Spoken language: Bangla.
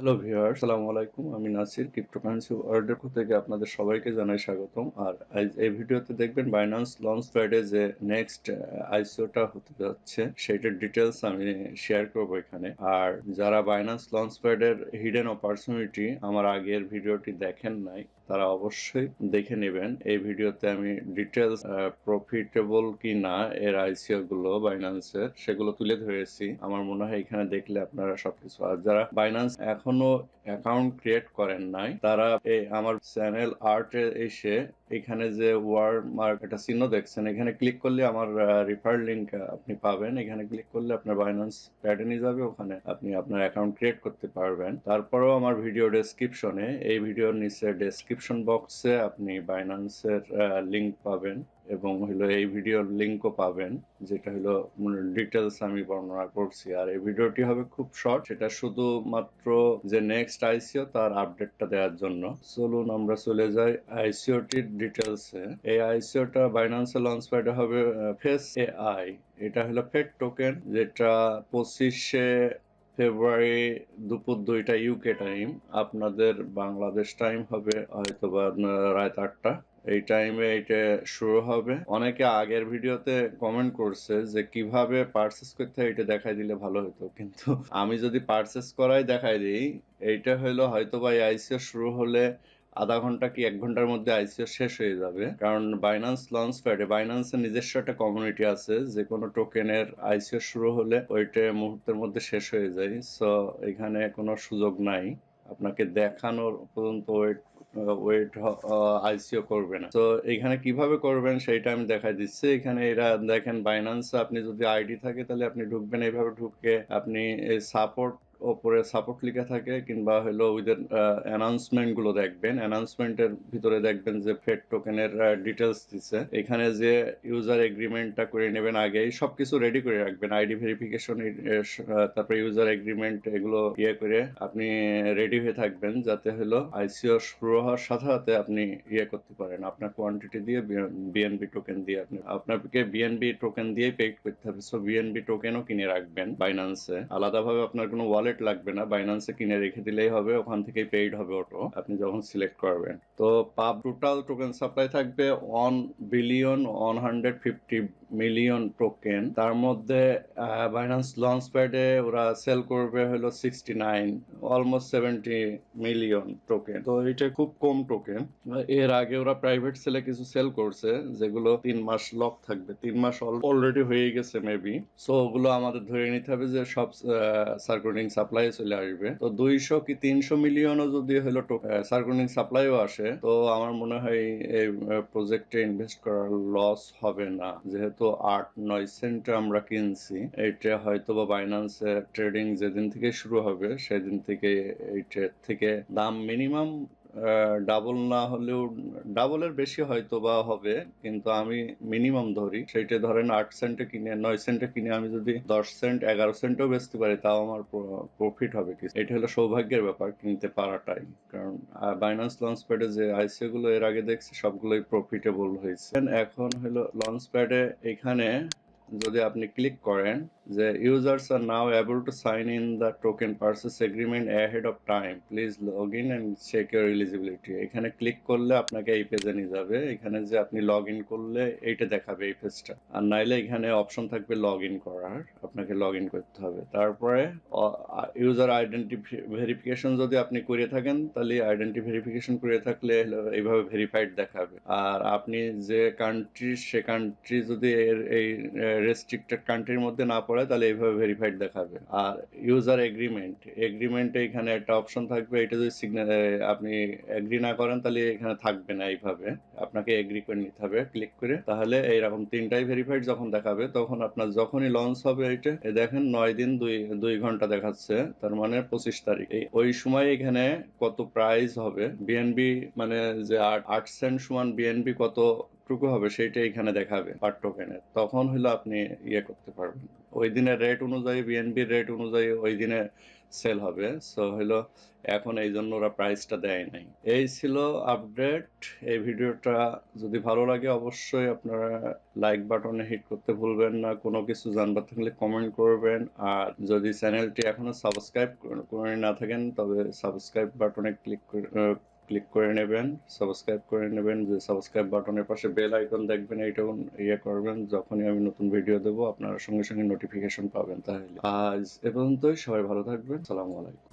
হ্যালো ভিউয়ার, আসসালামু আলাইকুম। আমি নাসির, ক্রিপ্টোকারেন্সি ওয়ার্ল্ডের পক্ষ থেকে আপনাদের সবাইকে জানাই স্বাগতম। আর এই ভিডিওতে দেখবেন বাইন্যান্স লঞ্চপ্যাডে যে নেক্সট আইসিওটা হতে যাচ্ছে সেটার ডিটেলস আমি শেয়ার করব এখানে। আর যারা বাইন্যান্স লঞ্চপ্যাডের হিডেন অপরচুনিটি আমার আগের ভিডিওটি দেখেন নাই তারা অবশ্যই দেখে নেবেন। এই ভিডিওতে আমি ডিটেলস প্রফিটেবল কি না এর আইসিও গুলো বাইন্যান্সের সেগুলো তুলে ধরেছি। আমার মনে হয় এখানে দেখলে আপনারা সবকিছু, আর যারা বাইন্যান্স এখনো অ্যাকাউন্ট ক্রিয়েট করেন নাই তারা আমার চ্যানেল আর্টে এসে এখানে যে ওয়ারমার্ক একটা চিহ্ন দেখছেন এখানে ক্লিক করলে আমার রেফার লিংক আপনি পাবেন। এখানে ক্লিক করলে আপনার বাইন্যান্স প্যাডে নিয়ে যাবে, ওখানে আপনি আপনার অ্যাকাউন্ট ক্রিয়েট করতে পারবেন। তারপরেও আমার ভিডিও ডেসক্রিপশনে, এই ভিডিওর নিচে ডেসক্রিপশন বক্সে আপনি বাইন্যান্সের লিংক পাবেন এবং হলো এই ভিডিওর লিংকও পাবেন, যেটা হলো ডিটেলস আমি বর্ণনা করছি। আর এই ভিডিওটি হবে খুব শর্ট, সেটা শুধুমাত্র যে নেক্সট আইসিও তার আপডেটটা দেওয়ার জন্য। চলুন আমরা চলে যাই আইসিওটির ডিটেলসে। এই আইসিওটা বাইন্যান্স লঞ্চপ্যাডে হবে Fetch.AI। এটা হলো ফেট টোকেন, যেটা 25শে ফেব্রুয়ারি দুপুর 2টা ইউকে টাইম, আপনাদের বাংলাদেশ টাইম হবে হয়তোবা রাত 8টা। এই টাইমে এটা শুরু হবে। অনেকে আগের ভিডিওতে কমেন্ট করছে যে কিভাবে পারচেস করতে হয় এটা দেখাই দিলে ভালো হতো, কিন্তু আমি যদি পারচেস করাই দেখাই দিই, এইটা হলো হয়তোবা এই আইসিও শুরু হলে আধা ঘন্টা কি 1 ঘন্টার মধ্যে আইসিও শেষ হয়ে যাবে। কারণ বাইন্যান্স লঞ্চপ্যাডে বাইন্যান্সের নিজস্ব একটা কমিউনিটি আছে, যে কোনো টোকেনের আইসিও শুরু হলে ওইটা মুহূর্তের মধ্যে শেষ হয়ে যায়। সো এখানে কোনো সুযোগ নাই, আপনাকে দেখানোর পর্যন্ত ওয়েট আইসিও করবে না। তো এখানে কিভাবে করবেন সেইটা আমি দেখাই দিচ্ছি। এখানে এরা দেখেন বাইন্যান্স, আপনি যদি আইডি থাকে তাহলে আপনি ঢুকবেন, এইভাবে ঢুকে আপনি সাপোর্ট, ওপরে সাপোর্ট লেখা থাকে, কিংবা হলো ওদের অ্যানাউন্সমেন্ট গুলো দেখবেন। অ্যানাউন্সমেন্টের ভিতরে দেখবেন যে ফেড টোকেনের ডিটেলস দিচ্ছে। এখানে যে ইউজার এগ্রিমেন্টটা করে নেবেন, আগেই সবকিছু রেডি করে রাখবেন, আইডি ভেরিফিকেশন, তারপরে ইউজার এগ্রিমেন্ট, এগুলো করে আপনি রেডি হয়ে থাকবেন, যাতে হলো আইসিও শুরু হওয়ার সাথে সাথে আপনি করতে পারেন। আপনার কোয়ান্টিটি দিয়ে বিএনবি টোকেন দিয়ে আপনাকে বিএনবি টোকেন দিয়ে পেড করতে হবে। সো বিএনবি টোকেনও কিনে রাখবেন বাইন্যান্সে, আলাদাভাবে আপনার কোনো ওয়ালেট লাগবে না, বাইন্যান্সে কিনে রেখে দিলেই হবে, ওখান থেকেই পেইড হবে অটো আপনি যখন সিলেক্ট করবেন। তো টোটাল টোকেন সাপ্লাই থাকবে 1,150,000,000 টোকেন। তার মধ্যে বাইন্যান্স লঞ্চপ্যাডে ওরা সেল করবে হলো 69, অলমোস্ট 70 মিলিয়ন টোকেন। তো এটা খুব কম টোকেন। এর আগে ওরা প্রাইভেট সেলে কিছু সেল করছে যেগুলো 3 মাস লক থাকবে, 3 মাস অলরেডি হয়ে গেছে মেবি। সো ওগুলো আমাদের ধরে নিতে হবে যে সব সার্কুলেটিং সাপ্লাই চলে আসবে। তো 200 কি 300 মিলিয়নও যদি হলো সার্কুলেটিং সাপ্লাইও আসে, তো আমার মনে হয় এই প্রজেক্টে ইনভেস্ট করার লস হবে না, যেহেতু 8-9 সেন্ট আমরা কিনছি। এটা হয়তো বা বাইন্যান্সে ট্রেডিং যেদিন থেকে শুরু হবে সেদিন থেকে এইটার থেকে দাম মিনিমাম ডাবল না হলেও ডাবলের বেশি হয়তো বা হবে, কিন্তু আমি মিনিমাম ধরি, সেইটা ধরেন 8 সেন্টে কিনে 9 সেন্টে কিনে আমি যদি 10 সেন্ট 11 সেন্টও বেচতে পারি তাও আমার প্রফিট হবে। কিছু এটা হলো সৌভাগ্যের ব্যাপার কিনতে পারাটাই, কারণ বাইন্যান্স লঞ্চপ্যাডে যে আইসিও গুলো এর আগে দেখছি সবগুলোই প্রফিটেবল হয়েছে। এখন হলো লঞ্চপ্যাডে এখানে যদি আপনি ক্লিক করেন যে users are now able to sign in the token purchase agreement ahead of time, please log in and check your eligibility. এখানে ক্লিক করলে আপনাকে এই পেজে নিয়ে যাবে। এখানে যে আপনি লগ ইন করলে এইটা দেখাবে এই পেজটা, আর নাইলে এখানে অপশন থাকবে লগ ইন করার, আপনাকে লগ ইন করতে হবে। তারপরে ইউজার আইডেন্টি ভেরিফিকেশন যদি আপনি করে থাকেন তাহলে আইডেন্টি ভেরিফিকেশন করে থাকলে এইভাবে ভেরিফাইড দেখাবে। আর আপনি যে কান্ট্রি, সে কান্ট্রি যদি এই রেস্ট্রিক্টেড কান্ট্রির মধ্যে না পড়ে তাহলে এইভাবে ভেরিফাইড দেখাবে। আর ইউজার এগ্রিমেন্টে এখানে একটা অপশন থাকবে, এটা যদি আপনি এগ্রি না করেন তাহলে এখানে থাকবে না, এইভাবে আপনাকে এগ্রি করে নিতে হবে ক্লিক করে। তাহলে এইরকম 3টাই ভেরিফাইড যখন দেখাবে তখন আপনার যখনই লঞ্চ হবে এইটা দেখেন 9 দিন 2 ঘন্টা দেখাচ্ছে, তার মানে 25 তারিখ। ওই সময় এখানে কত প্রাইস হবে বিএনবি, মানে যে 8 সেন্ট সমান বিএনবি কত টুকু হবে সেইটা এখানে দেখাবে পার টোকেনের। তখন হলো আপনি করতে পারবেন ওই দিনের রেট অনুযায়ী, বিএনবি রেট অনুযায়ী ওই দিনে সেল হবে। সো হলো এখন এই জন্য ওরা প্রাইসটা দেয় নাই। এই ছিল আপডেট। এই ভিডিওটা যদি ভালো লাগে অবশ্যই আপনারা লাইক বাটনে হিট করতে ভুলবেন না। কোনো কিছু জানবার থাকলে কমেন্ট করবেন। আর যদি চ্যানেলটি এখনো সাবস্ক্রাইব করে না থাকেন তবে সাবস্ক্রাইব বাটনে ক্লিক করে নেবেন, সাবস্ক্রাইব করে নেবেন। যে সাবস্ক্রাইব বাটনের পাশে বেল আইকন দেখবেন, এইটাও করবেন। যখনই আমি নতুন ভিডিও দেবো আপনারা সঙ্গে সঙ্গে নোটিফিকেশন পাবেন। তাহলে আজ এ পর্যন্তই, সবাই ভালো থাকবেন। আসসালামু আলাইকুম।